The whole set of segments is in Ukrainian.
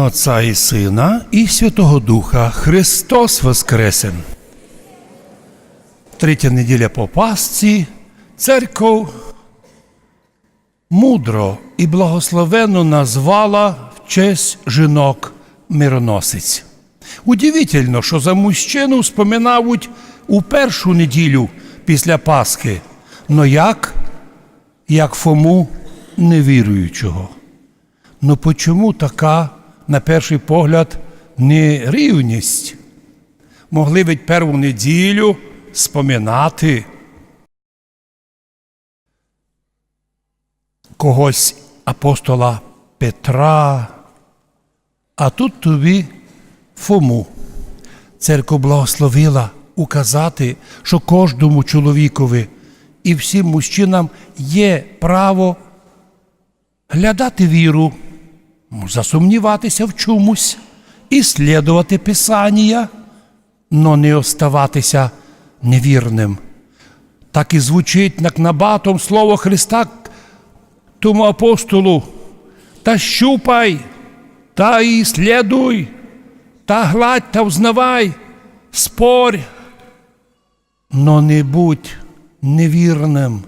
Ім'я Отця і Сина, і Святого Духа. Христос воскресен! Третя неділя по Пасхі. Церков мудро і благословенно назвала в честь жінок мироносиць. Удивительно, що за мужчину вспоминають у першу неділю після Пасхи, но як Фому невіруючого. Ну чому така, на перший погляд, нерівність? Могли ведь першу неділю споминати когось апостола Петра, а тут тобі Фому. Церква благословила указати, що кожному чоловікові і всім мужчинам є право глядати віру, засумніватися в чомусь, іслідувати Писання, но не оставатися невірним. Так і звучить як набатом слово Христа тому апостолу: «Та щупай, та іслідуй, та гладь, та взнавай, спорь, но не будь невірним,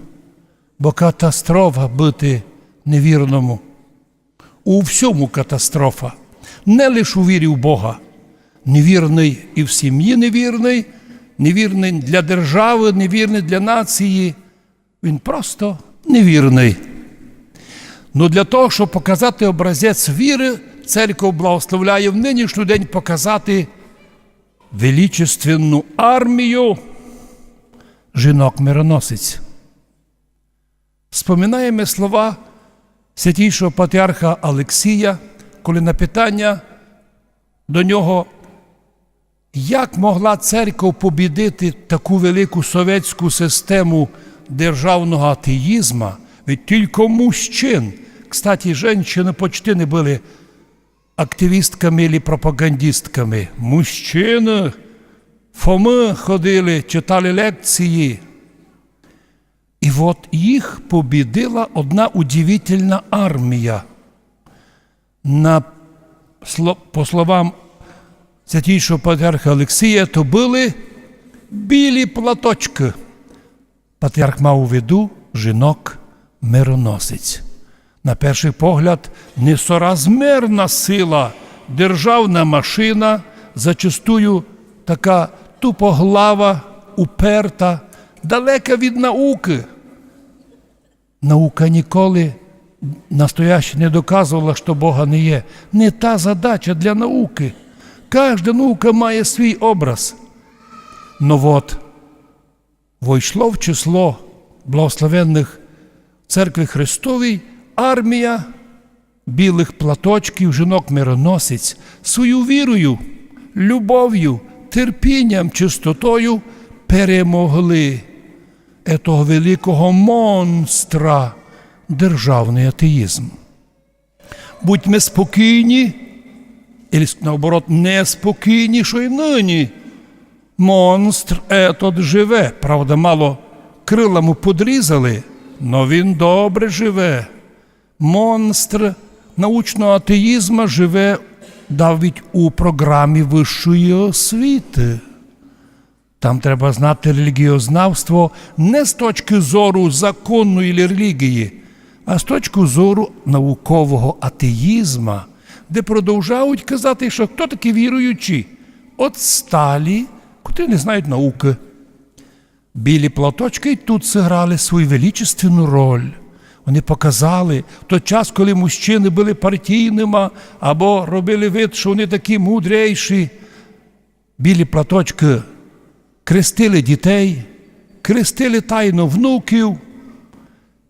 бо катастрофа бути невірному. У всьому катастрофа. Не лише у вірі в Бога. Невірний і в сім'ї невірний, невірний для держави, невірний для нації. Він просто невірний. Но для того, щоб показати образець віри, церква благословляє в нинішній день показати величественну армію жінок-мироносиць. Споминаємо слова святійшого патріарха Алексія, коли на питання до нього, як могла церква побідити таку велику совєтську систему державного атеїзму, ведь тільки мужчин. Кстати, жінки почти не були активістками або пропагандистками. Мужчини, Фоми ходили, читали лекції. І от їх побідила одна удивительна армія. По словам святійшого патріарха Алексія, то були білі платочки. Патріарх мав у виду жінок-мироносиць. На перший погляд, несоразмірна сила, державна машина, зачастую така тупоглава, уперта, далека від науки. Наука ніколи настояще не доказувала, що Бога не є. Не та задача для науки. Кожна наука має свій образ. Но от, войшло в число благословенних Церкви Христовій армія білих платочків, жінок-мироносиць, свою вірою, любов'ю, терпінням, чистотою перемогли этого великого монстра державний атеїзм. Будьмо спокійні, або наоборот неспокійні, що й нині монстр этот живе. Правда, мало крила му подрізали, но він добре живе. Монстр научного атеїзму живе навіть у програмі вищої освіти. Там треба знати релігіознавство не з точки зору законної релігії, а з точки зору наукового атеїзму, де продовжують казати, що хто такі віруючі? Отсталі, котрі не знають науки. Білі платочки і тут зіграли свою величественну роль. Вони показали в той час, коли мужчини були партійними або робили вид, що вони такі мудріші. Білі платочки крестили дітей, крестили тайно внуків,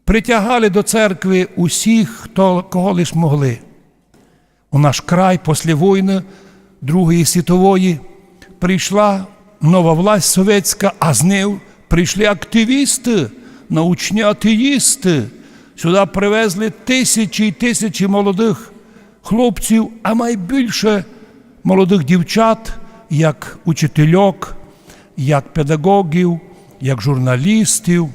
притягали до церкви усіх, кого лиш могли. У наш край після війни Другої світової прийшла нова власть совєтська, а з нею прийшли активісти, научні атеїсти. Сюди привезли тисячі і тисячі молодих хлопців, а найбільше молодих дівчат, як учительок, як педагогів, як журналістів.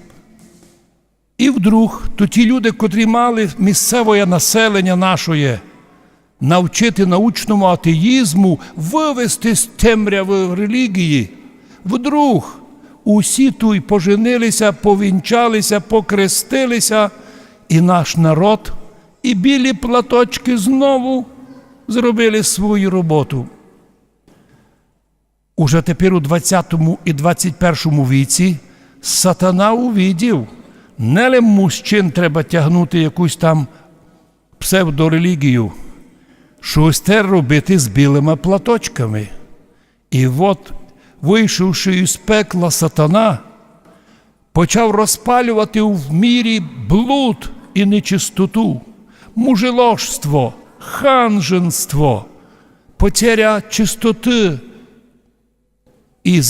І вдруг то ті люди, котрі мали місцеве населення нашої, навчити научному атеїзму, вивести з темряви релігії. Вдруг усі тут поженилися, повінчалися, покрестилися, і наш народ, і білі платочки знову зробили свою роботу. Уже тепер у 20 і 21 віці сатана увидів, не ли мужчин треба тягнути якусь там псевдорелігію, щось те робити з білими платочками. І от, вийшовши із пекла сатана, почав розпалювати в мірі блуд і нечистоту, мужеложство, ханженство, потеря чистоти. І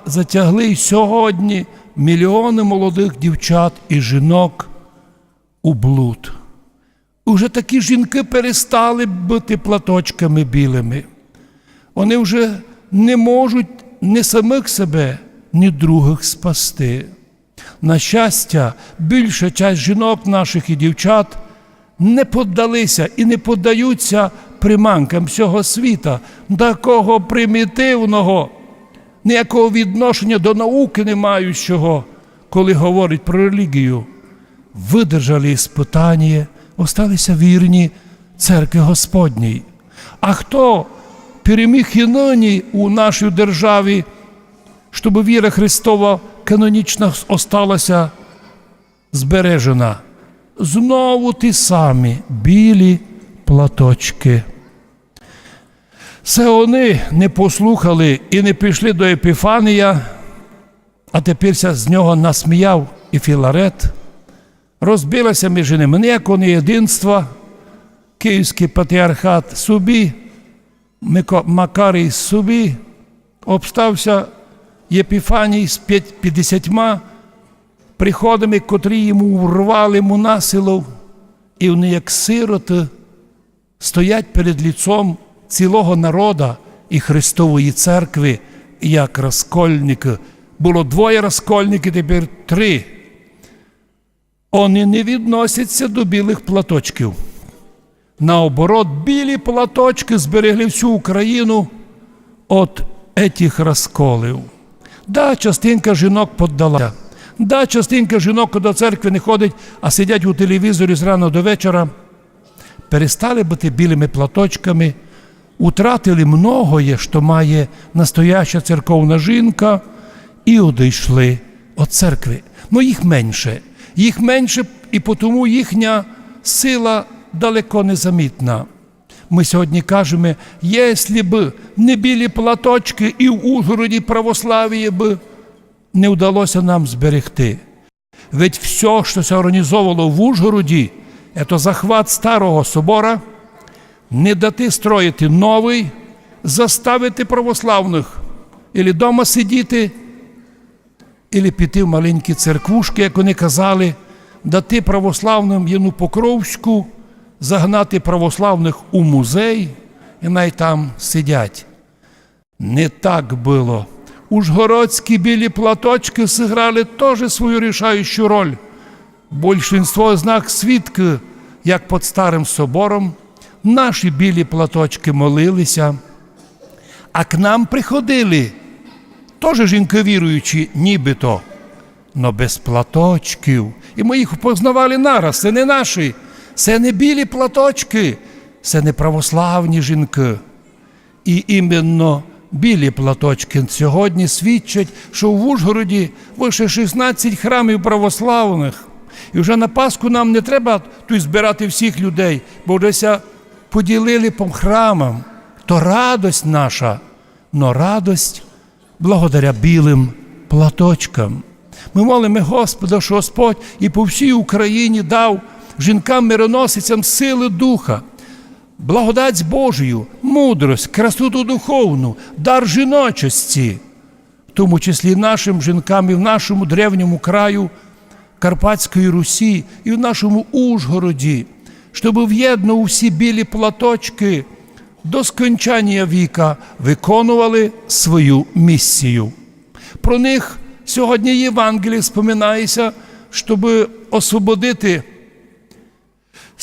затягли й сьогодні мільйони молодих дівчат і жінок у блуд. Уже такі жінки перестали бути платочками білими. Вони вже не можуть ні самих себе, ні других спасти. На щастя, більша часть жінок наших і дівчат не піддалися і не піддаються приманкам цього світа, такого примітивного, ніякого відношення до науки не маючого, коли говорить про релігію. Видержали іспитання, осталися вірні церкві Господній. А хто переміг і нині у нашій державі, щоб віра Христова канонічно осталася збережена? Знову ті самі білі платочки. Це вони не послухали і не пішли до Епіфанія, а тепер з нього насміяв і Філарет. Розбилося між ними ніякого неєдинства. Київський патріархат собі, Макарій собі, обстався Єпіфаній з 50 приходами, котрі йому урвали насилу, і вони, як сироти, стоять перед лицом цілого народа і Христової церкви, як розкольники. Було 2 розкольники, тепер 3. Вони не відносяться до білих платочків. Наоборот, білі платочки зберегли всю Україну від етих розколів. Да, частинка жінок піддалася. Да, частинка жінок до церкви не ходить, а сидять у телевізорі з рано до вечора. Перестали бути білими платочками, утратили многое, що має настояща церковна жінка, і одійшли від церкви. Но їх менше. Їх менше, і тому їхня сила далеко не замітна. Ми сьогодні кажемо, якщо б не білі платочки і в Ужгороді православ'я б не вдалося нам зберегти. Ведь все, що се організовувало в Ужгороді, це захват старого собора, не дати строїти новий, заставити православних або вдома сидіти, або піти в маленькі церквушки, як вони казали, дати православним Яну Покровську, загнати православних у музей, і навіть там сидять. Не так було. Ужгородські білі платочки зіграли теж свою рішаючу роль. Більшинство з них свідки, як під старим собором, наші білі платочки молилися, а к нам приходили теж жінки віруючі, нібито, но без платочків. І ми їх впізнавали нараз, це не наші, це не білі платочки, це не православні жінки. І іменно білі платочки сьогодні свідчать, що в Ужгороді вище 16 храмів православних. І вже на Пасху нам не треба тут збирати всіх людей, бо вже поділили по храмам. То радость наша, но радость благодаря білим платочкам. Ми молимо Господа, що Господь і по всій Україні дав жінкам-мироносицям сили духа, благодать Божию, мудрость, красоту духовну, дар жіночості, в тому числі нашим жінкам і в нашому древньому краю Карпатської Русі і в нашому Ужгороді, щоб в'єдно усі білі платочки до скончання віка виконували свою місію. Про них сьогодні Євангеліє споминається, щоб освободити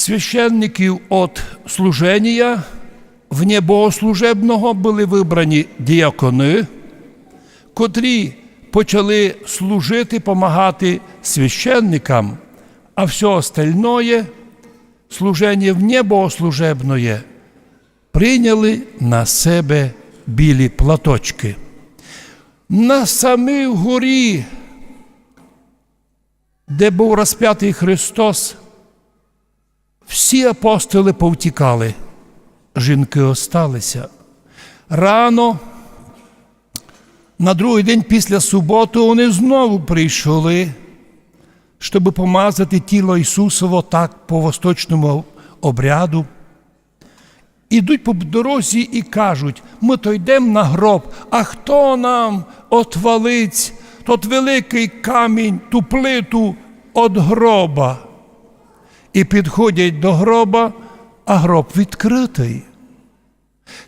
священників від служення вне богослужебного були вибрані діакони, котрі почали служити, допомагати священникам, а все остальное, служення вне богослужебне, прийняли на себе білі платочки. На самій горі, де був розп'ятий Христос, всі апостоли повтікали, жінки осталися. Рано, на другий день після суботи, вони знову прийшли, щоб помазати тіло Ісусово так по восточному обряду. Ідуть по дорозі і кажуть: ми то йдемо на гроб, а хто нам отвалить тот великий камінь, ту плиту від гроба? І підходять до гроба, а гроб відкритий.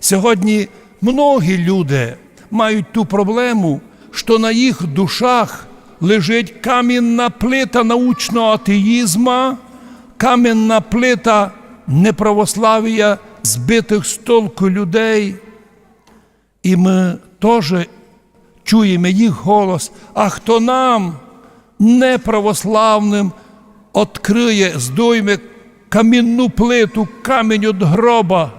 Сьогодні многі люди мають ту проблему, що на їх душах лежить камінна плита научного атеїзму, камінна плита неправослав'я, збитих з толку людей. І ми теж чуємо їх голос: а хто нам, неправославним, відкриє, здойме камінну плиту, камінь від гроба?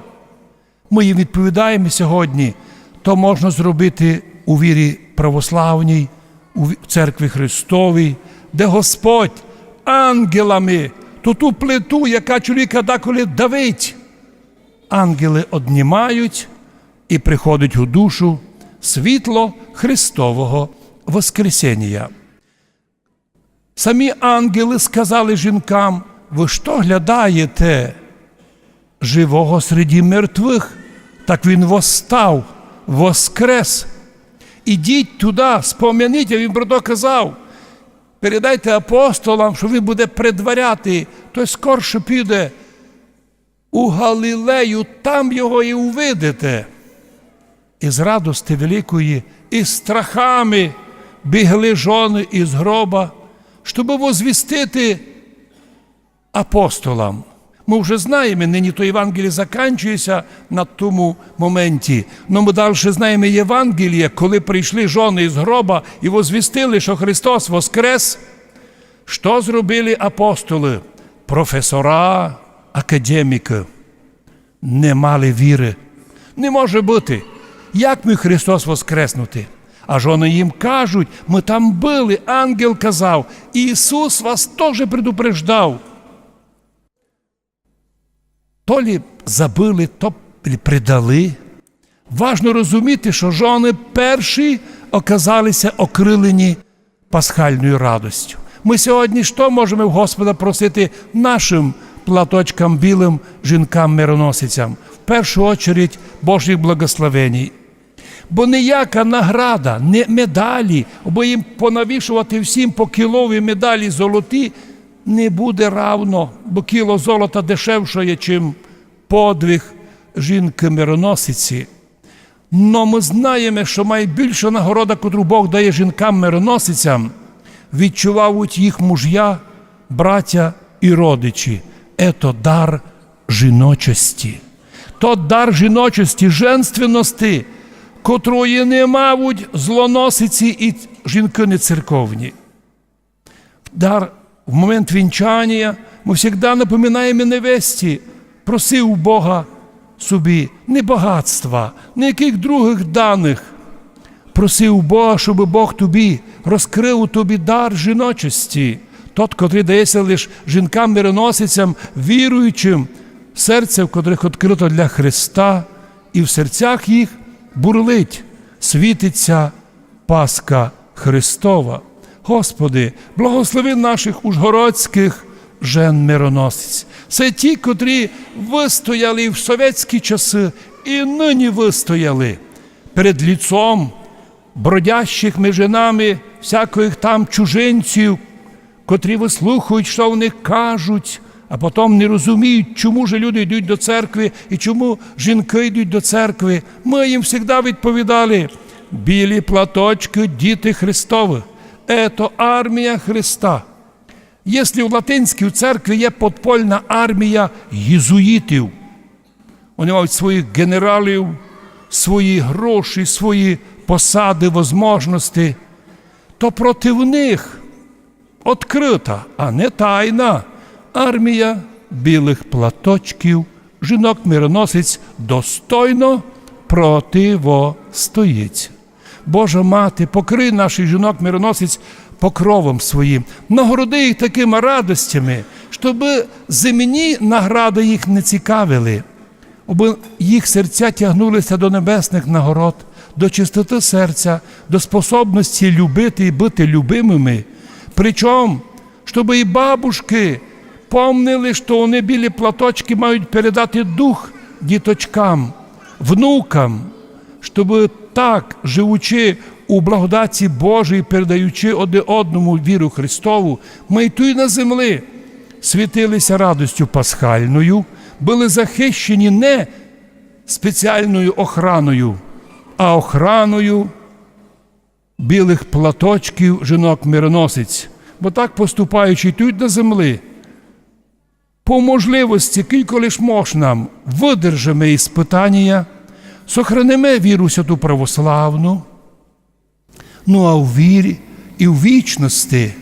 Ми їм відповідаємо сьогодні: то можна зробити у вірі православній, у церкві Христовій, де Господь ангелами ту плиту, яка чоловіка деколи давить, ангели однімають, і приходить у душу світло Христового Воскресіння. Самі ангели сказали жінкам: ви що глядаєте живого серед мертвих? Так він восстав, воскрес. Ідіть туди, спом'яніть, він про то казав. Передайте апостолам, що він буде предваряти, той скорше піде у Галилею, там його і увидите. І з радости великої, і страхами бігли жони із гроба, щоб возвістити апостолам. Ми вже знаємо, нині то Євангеліє закінчується на тому моменті, але ми далі знаємо Євангеліє, коли прийшли жони із гроба і возвістили, що Христос воскрес. Що зробили апостоли? Професора, академіки не мали віри. Не може бути. Як міг Христос воскреснути? А жони їм кажуть: ми там були, ангел казав, Ісус вас теж предупреждав. То лі забили, то лі придали. Важно розуміти, що жони перші оказалися окрилені пасхальною радостю. Ми сьогодні що можемо в Господа просити нашим платочкам білим, жінкам-мироносицям? В першу чергу Божих благословеній. Бо ніяка награда, не медалі, бо їм понавішувати всім по кілові медалі золоті, не буде равно, бо кіло золота дешевше є, чим подвиг жінки-мироносиці. Но ми знаємо, що найбільша нагорода, яку Бог дає жінкам-мироносицям, відчувають їх муж'я, браття і родичі. Це дар жіночості. То дар жіночості, женственності, котрої не мають злоносиці і жінки нецерковні. Дар в момент вінчання ми завжди напоминаємо невесті: проси у Бога собі не багатства, ніяких других даних. Проси у Бога, щоб Бог тобі розкрив у тобі дар жіночості. Тот, котрий дається лише жінкам-мироносицям, віруючим, серце, в котрих відкрито для Христа, і в серцях їх бурлить, світиться Пасха Христова. Господи, благослови наших ужгородських жен-мироносиць. Це ті, котрі вистояли в совєтські часи і нині вистояли перед лицом бродящих між нами всяких там чужинців, котрі вислухають, що вони кажуть, а потім не розуміють, чому ж люди йдуть до церкви і чому жінки йдуть до церкви. Ми їм завжди відповідали: білі платочки, діти Христові. Це армія Христа. Якщо в Латинській церкві є подпольна армія єзуїтів, вони мають своїх генералів, свої гроші, свої посади, можливості, то проти них відкрита, а не тайна армія білих платочків, жінок-мироносець достойно противостоїть. Божа Мати, покрий наших жінок-мироносець покровом своїм, нагороди їх такими радостями, щоб земні награди їх не цікавили, аби їх серця тягнулися до небесних нагород, до чистоти серця, до способності любити і бути любимими. Причому, щоб і бабушки помнили, що вони білі платочки мають передати дух діточкам, внукам, щоб так, живучи у благодаті Божій, передаючи один одному віру Христову, ми й тут на землі світилися радостю пасхальною, були захищені не спеціальною охраною, а охраною білих платочків жінок-мироносиць. Бо так, поступаючи тут на землі, по можливості, кілько лиш можна, видержимо іспитання, сохранимо віру святу православну, ну а в вірі і в вічності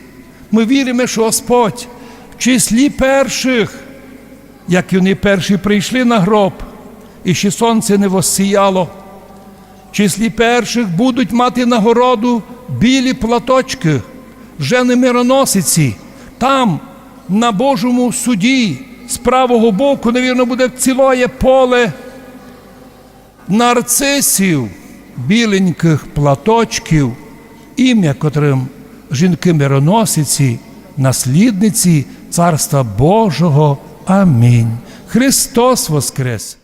ми віримо, що Господь в числі перших, як вони перші прийшли на гроб, і ще сонце не воссіяло, в числі перших будуть мати нагороду білі платочки, жени-мироносиці. Там, на Божому суді, з правого боку, навірно, буде ціле поле нарцисів, біленьких платочків, ім'я котрим жінки-мироносиці, наслідниці Царства Божого. Амінь. Христос воскрес!